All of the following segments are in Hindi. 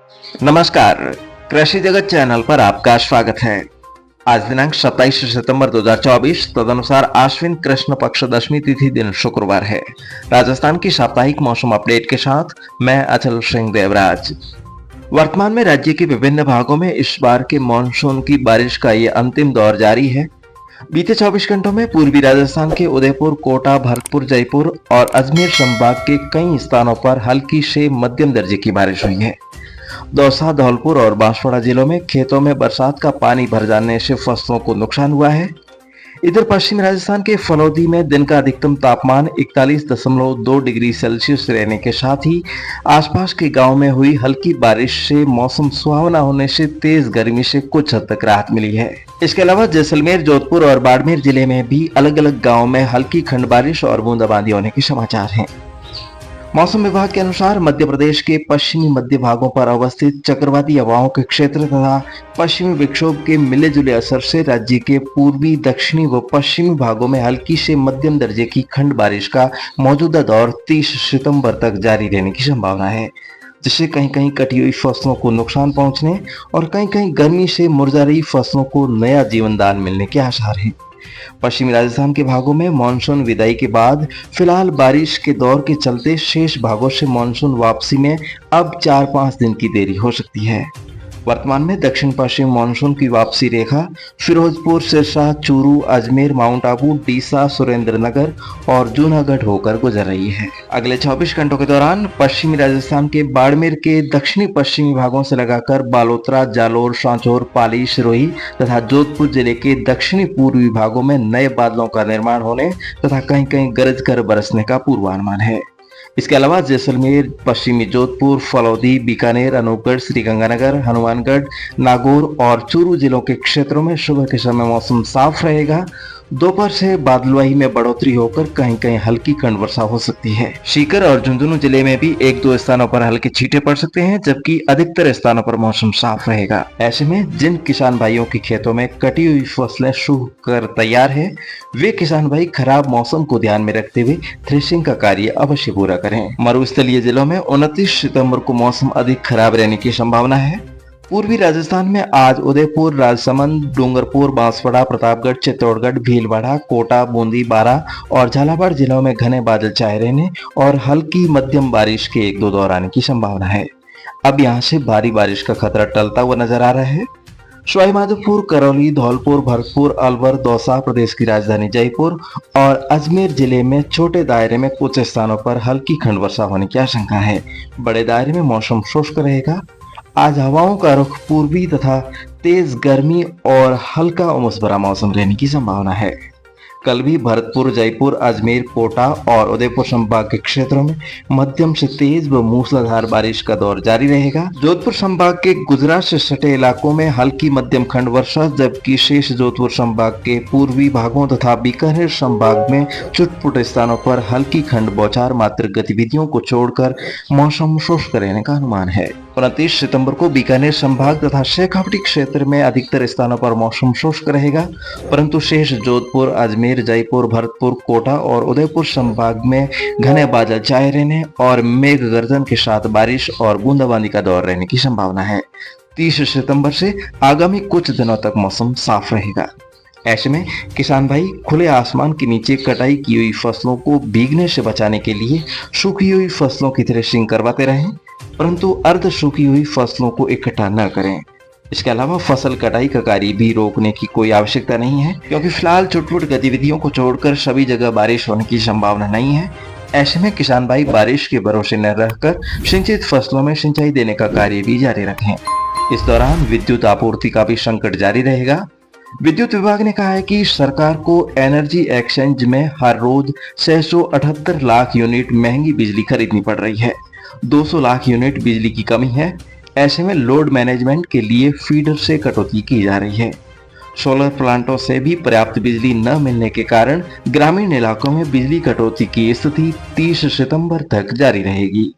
नमस्कार, कृषि जगत चैनल पर आपका स्वागत है। आज दिनांक 27 सितंबर 2024 तदनुसार आश्विन कृष्ण पक्ष दशमी तिथि दिन शुक्रवार है। राजस्थान की साप्ताहिक मौसम अपडेट के साथ मैं अचल सिंह देवराज। वर्तमान में राज्य के विभिन्न भागों में इस बार के मानसून की बारिश का ये अंतिम दौर जारी है। बीते 24 घंटों में पूर्वी राजस्थान के उदयपुर, कोटा, भरतपुर, जयपुर और अजमेर संभाग के कई स्थानों पर हल्की से मध्यम दर्जे की बारिश हुई है। दौसा, धौलपुर और बांसवाड़ा जिलों में खेतों में बरसात का पानी भर जाने से फसलों को नुकसान हुआ है। इधर पश्चिमी राजस्थान के फलौदी में दिन का अधिकतम तापमान 41.2 डिग्री सेल्सियस रहने के साथ ही आसपास के गांव में हुई हल्की बारिश से मौसम सुहावना होने से तेज गर्मी से कुछ हद तक राहत मिली है। इसके अलावा जैसलमेर, जोधपुर और बाड़मेर जिले में भी अलग अलग गाँव में हल्की खंड बारिश और बूंदाबांदी होने के समाचार हैं। मौसम विभाग के अनुसार मध्य प्रदेश के पश्चिमी मध्य भागों पर अवस्थित चक्रवाती हवाओं के क्षेत्र तथा पश्चिमी विक्षोभ के मिले जुले असर से राज्य के पूर्वी, दक्षिणी व पश्चिमी भागों में हल्की से मध्यम दर्जे की खंड बारिश का मौजूदा दौर 30 सितंबर तक जारी रहने की संभावना है, जिससे कहीं कहीं कटी हुई फसलों को नुकसान पहुंचने और कहीं कहीं गर्मी से मुरझा रही फसलों को नया जीवन दान मिलने के आसार हैं। पश्चिमी राजस्थान के भागों में मानसून विदाई के बाद फिलहाल बारिश के दौर के चलते शेष भागों से मानसून वापसी में अब 4-5 दिन की देरी हो सकती है। वर्तमान में दक्षिण पश्चिम मानसून की वापसी रेखा फिरोजपुर, सिरसा, चूरू, अजमेर, माउंट आबू, डीसा, सुरेंद्रनगर और जूनागढ़ होकर गुजर रही है। अगले 24 घंटों के दौरान पश्चिमी राजस्थान के बाड़मेर के दक्षिणी पश्चिमी भागों से लगाकर बालोतरा, जालोर, सांचौर, पाली, सिरोही तथा जोधपुर जिले के दक्षिणी पूर्वी भागों में नए बादलों का निर्माण होने तथा कहीं कहीं गरज कर बरसने का पूर्वानुमान है। इसके अलावा जैसलमेर, पश्चिमी जोधपुर, फलौदी, बीकानेर, अनूपगढ़, श्रीगंगानगर, हनुमानगढ़, नागौर और चूरू जिलों के क्षेत्रों में सुबह के समय मौसम साफ रहेगा। दोपहर से बादलवाही में बढ़ोतरी होकर कहीं कहीं हल्की खंड वर्षा हो सकती है। सीकर और झुंझुनू जिले में भी 1-2 स्थानों पर हल्के छींटे पड़ सकते हैं, जबकि अधिकतर स्थानों पर मौसम साफ रहेगा। ऐसे में जिन किसान भाइयों के खेतों में कटी हुई फसलें सूख कर तैयार है, वे किसान भाई खराब मौसम को ध्यान में रखते हुए थ्रेशिंग का कार्य अवश्य पूरा करें। मरुस्थलीय जिलों में 29 सितंबर को मौसम अधिक खराब रहने की संभावना है। पूर्वी राजस्थान में आज उदयपुर, राजसमंद, डूंगरपुर, बांसवाड़ा, प्रतापगढ़, चित्तौड़गढ़, भीलवाड़ा, कोटा, बूंदी, बारां और झालावाड़ जिलों में घने बादल छाए रहने और हल्की मध्यम बारिश के 1-2 दौर आने की संभावना है। अब यहाँ से भारी बारिश का खतरा टलता हुआ नजर आ रहा है। सवाईमाधोपुर, करौली, धौलपुर, भरतपुर, अलवर, दौसा, प्रदेश की राजधानी जयपुर और अजमेर जिले में छोटे दायरे में कुछ स्थानों पर हल्की खंड वर्षा होने की आशंका है। बड़े दायरे में मौसम शुष्क रहेगा। आज हवाओं का रुख पूर्वी तथा तेज गर्मी और हल्का उमस भरा मौसम रहने की संभावना है। कल भी भरतपुर, जयपुर, अजमेर, कोटा और उदयपुर संभाग के क्षेत्रों में मध्यम से तेज व मूसलाधार बारिश का दौर जारी रहेगा। जोधपुर संभाग के गुजरात से सटे इलाकों में हल्की मध्यम खंड वर्षा, जबकि शेष जोधपुर संभाग के पूर्वी भागों तथा बीकानेर संभाग में चुटपुट स्थानों पर हल्की खंड बौछार मात्र गतिविधियों को छोड़कर मौसम शुष्क रहने का अनुमान है। 29 सितंबर को बीकानेर संभाग तथा शेखावटी क्षेत्र में अधिकतर स्थानों पर मौसम शुष्क रहेगा, परंतु शेष जोधपुर, अजमेर, जयपुर, भरतपुर, कोटा और उदयपुर संभाग में घने बादल छाए रहने और मेघ गर्जन के साथ बारिश और बूंदाबांदी का दौर रहने की संभावना है। 30 सितंबर से आगामी कुछ दिनों तक मौसम साफ रहेगा। ऐसे में किसान भाई खुले आसमान के नीचे कटाई की हुई फसलों को भीगने से बचाने के लिए सूखी हुई फसलों की थ्रेशिंग करवाते रहें, परंतु अर्ध सूखी हुई फसलों को इकट्ठा न करें। इसके अलावा फसल कटाई का कार्य भी रोकने की कोई आवश्यकता नहीं है, क्योंकि फिलहाल छुटपुट गतिविधियों को छोड़कर सभी जगह बारिश होने की संभावना नहीं है। ऐसे में किसान भाई बारिश के भरोसे न रहकर सिंचित फसलों में सिंचाई देने का कार्य भी जारी रखें। इस दौरान विद्युत आपूर्ति का भी संकट जारी रहेगा। विद्युत विभाग ने कहा है कि सरकार को एनर्जी एक्सचेंज में हर रोज 678 लाख यूनिट महंगी बिजली खरीदनी पड़ रही है। 200 लाख यूनिट बिजली की कमी है। ऐसे में लोड मैनेजमेंट के लिए फीडर से कटौती की जा रही है। सोलर प्लांटों से भी पर्याप्त बिजली न मिलने के कारण ग्रामीण इलाकों में बिजली कटौती की स्थिति 30 सितंबर तक जारी रहेगी।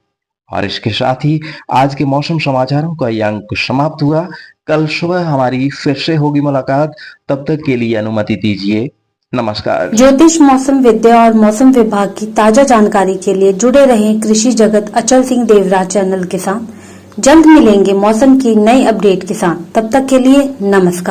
और इसके साथ ही आज के मौसम समाचारों का ये अंक समाप्त हुआ। कल सुबह हमारी फिर से होगी मुलाकात, तब तक के लिए अनुमति दीजिए। नमस्कार। ज्योतिष, मौसम विद्या और मौसम विभाग की ताजा जानकारी के लिए जुड़े रहें कृषि जगत अचल सिंह देवराज चैनल के साथ। जल्द मिलेंगे मौसम की नई अपडेट के साथ। तब तक के लिए नमस्कार।